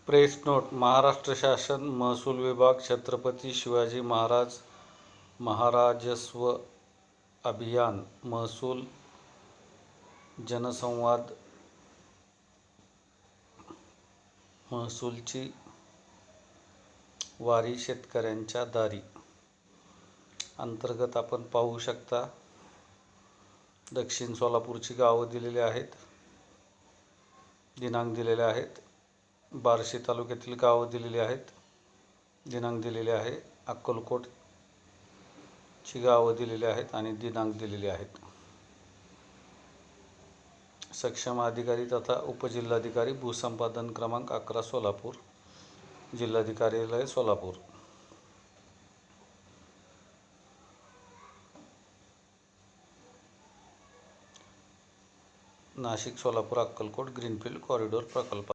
Press note. Maharashtra शासन महसूल विभाग छत्रपती शिवाजी महाराज महाराजस्व अभियान महसूल जनसंवाद महसूलची वारी शेतकऱ्यांच्या दारी अंतर्गत आपण पाहू शकता. दक्षिण सोलापूरची गावं दिलेली आहेत, दिनांक दिलेले आहेत. बार्शी तालुक्यातील गावं दिलेली आहेत, दिनांक दिलेले आहे. अक्कलकोटची गावं दिलेली आहेत आणि दिनांक दिलेले आहेत. सक्षम अधिकारी तथा उपजिल्हाधिकारी भूसंपादन क्रमांक 11 सोलापूर, जिल्हाधिकार्यालय सोलापूर. नाशिक सोलापूर अक्कलकोट ग्रीनफील्ड कॉरिडॉर प्रकल्प.